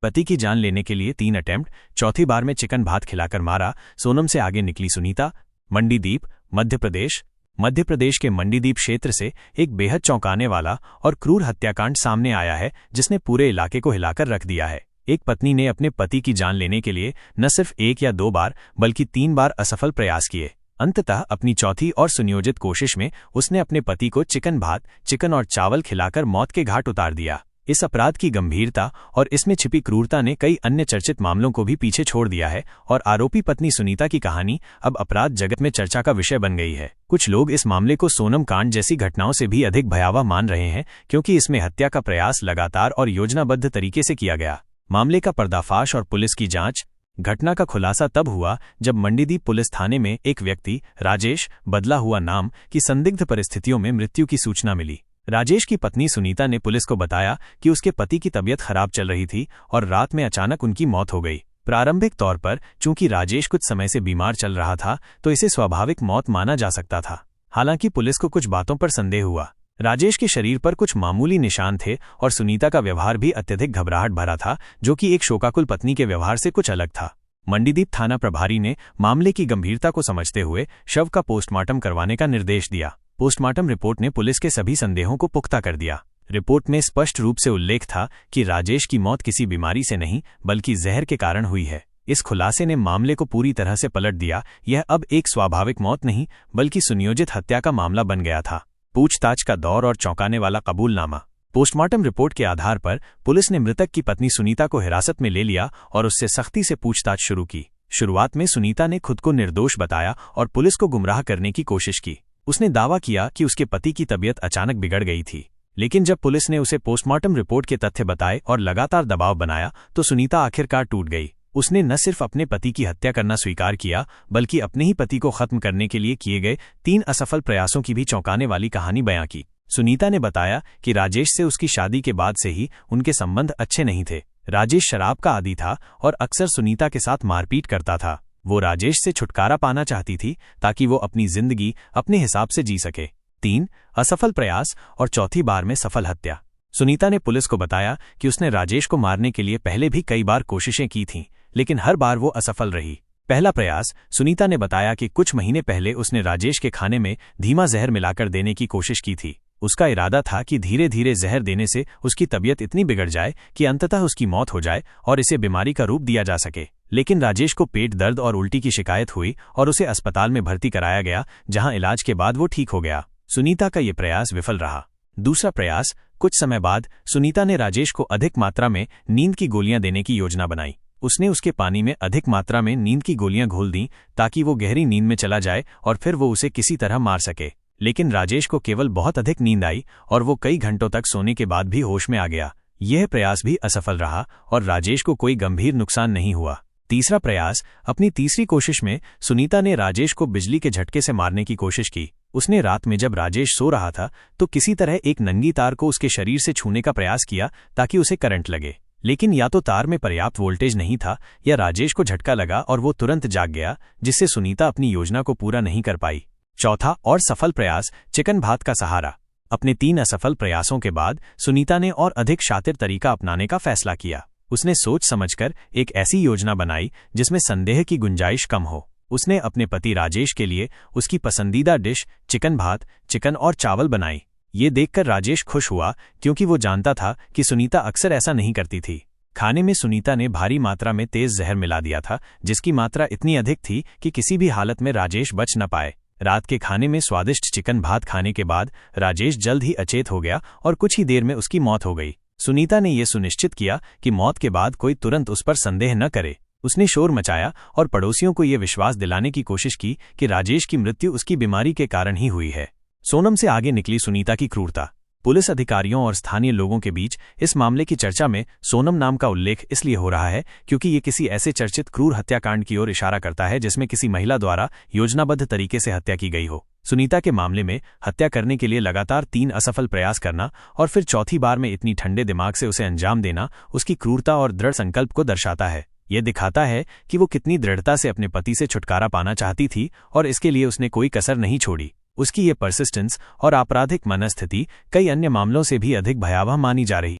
पति की जान लेने के लिए 3 अटेम्प्ट, चौथी बार में चिकन भात खिलाकर मारा। सोनम से आगे निकली सुनीता। मंडीदीप, मध्य प्रदेश के मंडीदीप क्षेत्र से एक बेहद चौंकाने वाला और क्रूर हत्याकांड सामने आया है, जिसने पूरे इलाके को हिलाकर रख दिया है। एक पत्नी ने अपने पति की जान लेने के लिए न सिर्फ 1 या 2 बार बल्कि 3 बार असफल प्रयास किए। अंततः अपनी चौथी और सुनियोजित कोशिश में उसने अपने पति को चिकन और चावल खिलाकर मौत के घाट उतार दिया। इस अपराध की गंभीरता और इसमें छिपी क्रूरता ने कई अन्य चर्चित मामलों को भी पीछे छोड़ दिया है और आरोपी पत्नी सुनीता की कहानी अब अपराध जगत में चर्चा का विषय बन गई है। कुछ लोग इस मामले को सोनम कांड जैसी घटनाओं से भी अधिक भयावह मान रहे हैं, क्योंकि इसमें हत्या का प्रयास लगातार और योजनाबद्ध तरीके से किया गया। मामले का पर्दाफाश और पुलिस की जांच। घटना का खुलासा तब हुआ जब मंडीदीप पुलिस थाने में एक व्यक्ति राजेश, बदला हुआ नाम, की संदिग्ध परिस्थितियों में मृत्यु की सूचना मिली। राजेश की पत्नी सुनीता ने पुलिस को बताया कि उसके पति की तबीयत खराब चल रही थी और रात में अचानक उनकी मौत हो गई। प्रारंभिक तौर पर चूंकि राजेश कुछ समय से बीमार चल रहा था, तो इसे स्वाभाविक मौत माना जा सकता था। हालांकि पुलिस को कुछ बातों पर संदेह हुआ। राजेश के शरीर पर कुछ मामूली निशान थे और सुनीता का व्यवहार भी अत्यधिक घबराहट भरा था, जो कि एक शोकाकुल पत्नी के व्यवहार से कुछ अलग था। मंडीदीप थाना प्रभारी ने मामले की गंभीरता को समझते हुए शव का पोस्टमार्टम करवाने का निर्देश दिया। पोस्टमार्टम रिपोर्ट ने पुलिस के सभी संदेहों को पुख्ता कर दिया। रिपोर्ट में स्पष्ट रूप से उल्लेख था कि राजेश की मौत किसी बीमारी से नहीं बल्कि जहर के कारण हुई है। इस खुलासे ने मामले को पूरी तरह से पलट दिया। यह अब एक स्वाभाविक मौत नहीं बल्कि सुनियोजित हत्या का मामला बन गया था। पूछताछ का दौर और चौंकाने वाला कबूलनामा। पोस्टमार्टम रिपोर्ट के आधार पर पुलिस ने मृतक की पत्नी सुनीता को हिरासत में ले लिया और उससे सख्ती से पूछताछ शुरू की। शुरुआत में सुनीता ने खुद को निर्दोष बताया और पुलिस को गुमराह करने की कोशिश की। उसने दावा किया कि उसके पति की तबीयत अचानक बिगड़ गई थी, लेकिन जब पुलिस ने उसे पोस्टमार्टम रिपोर्ट के तथ्य बताए और लगातार दबाव बनाया तो सुनीता आखिरकार टूट गई। उसने न सिर्फ अपने पति की हत्या करना स्वीकार किया, बल्कि अपने ही पति को खत्म करने के लिए किए गए 3 असफल प्रयासों की भी चौंकाने वाली कहानी बयां की। सुनीता ने बताया कि राजेश से उसकी शादी के बाद से ही उनके संबंध अच्छे नहीं थे। राजेश शराब का आदी था और अक्सर सुनीता के साथ मारपीट करता था। वो राजेश से छुटकारा पाना चाहती थी ताकि वो अपनी जिंदगी अपने हिसाब से जी सके। 3 असफल प्रयास और चौथी बार में सफल हत्या। सुनीता ने पुलिस को बताया कि उसने राजेश को मारने के लिए पहले भी कई बार कोशिशें की थीं, लेकिन हर बार वो असफल रही। पहला प्रयास, सुनीता ने बताया कि कुछ महीने पहले उसने राजेश के खाने में धीमा जहर मिलाकर देने की कोशिश की थी। उसका इरादा था कि धीरे धीरे जहर देने से उसकी तबीयत इतनी बिगड़ जाए कि अंततः उसकी मौत हो जाए और इसे बीमारी का रूप दिया जा सके। लेकिन राजेश को पेट दर्द और उल्टी की शिकायत हुई और उसे अस्पताल में भर्ती कराया गया, जहां इलाज के बाद वो ठीक हो गया। सुनीता का ये प्रयास विफल रहा। दूसरा प्रयास, कुछ समय बाद सुनीता ने राजेश को अधिक मात्रा में नींद की गोलियां देने की योजना बनाई। उसने उसके पानी में अधिक मात्रा में नींद की गोलियां घोल दी ताकि वो गहरी नींद में चला जाए और फिर वो उसे किसी तरह मार सके। लेकिन राजेश को केवल बहुत अधिक नींद आई और वो कई घंटों तक सोने के बाद भी होश में आ गया। यह प्रयास भी असफल रहा और राजेश को कोई गंभीर नुकसान नहीं हुआ। तीसरा प्रयास, अपनी तीसरी कोशिश में सुनीता ने राजेश को बिजली के झटके से मारने की कोशिश की। उसने रात में जब राजेश सो रहा था तो किसी तरह एक नंगी तार को उसके शरीर से छूने का प्रयास किया ताकि उसे करंट लगे, लेकिन या तो तार में पर्याप्त वोल्टेज नहीं था या राजेश को झटका लगा और वो तुरंत जाग गया, जिससे सुनीता अपनी योजना को पूरा नहीं कर पाई। चौथा और सफल प्रयास, चिकन भात का सहारा। अपने 3 असफल प्रयासों के बाद सुनीता ने और अधिक शातिर तरीका अपनाने का फैसला किया। उसने सोच समझकर एक ऐसी योजना बनाई जिसमें संदेह की गुंजाइश कम हो। उसने अपने पति राजेश के लिए उसकी पसंदीदा डिश चिकन भात, चिकन और चावल बनाई। ये देखकर राजेश खुश हुआ, क्योंकि वो जानता था कि सुनीता अक्सर ऐसा नहीं करती थी। खाने में सुनीता ने भारी मात्रा में तेज जहर मिला दिया था, जिसकी मात्रा इतनी अधिक थी कि किसी भी हालत में राजेश बच न पाए। रात के खाने में स्वादिष्ट चिकन भात खाने के बाद राजेश जल्द ही अचेत हो गया और कुछ ही देर में उसकी मौत हो गई। सुनीता ने यह सुनिश्चित किया कि मौत के बाद कोई तुरंत उस पर संदेह न करे। उसने शोर मचाया और पड़ोसियों को यह विश्वास दिलाने की कोशिश की कि राजेश की मृत्यु उसकी बीमारी के कारण ही हुई है। सोनम से आगे निकली सुनीता की क्रूरता। पुलिस अधिकारियों और स्थानीय लोगों के बीच इस मामले की चर्चा में सोनम नाम का उल्लेख इसलिए हो रहा है क्योंकि ये किसी ऐसे चर्चित क्रूर हत्याकांड की ओर इशारा करता है जिसमें किसी महिला द्वारा योजनाबद्ध तरीके से हत्या की गई हो। सुनीता के मामले में हत्या करने के लिए लगातार 3 असफल प्रयास करना और फिर चौथी बार में इतनी ठंडे दिमाग से उसे अंजाम देना उसकी क्रूरता और दृढ़ संकल्प को दर्शाता है। यह दिखाता है कि वो कितनी दृढ़ता से अपने पति से छुटकारा पाना चाहती थी और इसके लिए उसने कोई कसर नहीं छोड़ी। उसकी ये परसिस्टेंस और आपराधिक मनस्थिति कई अन्य मामलों से भी अधिक भयावह मानी जा रही।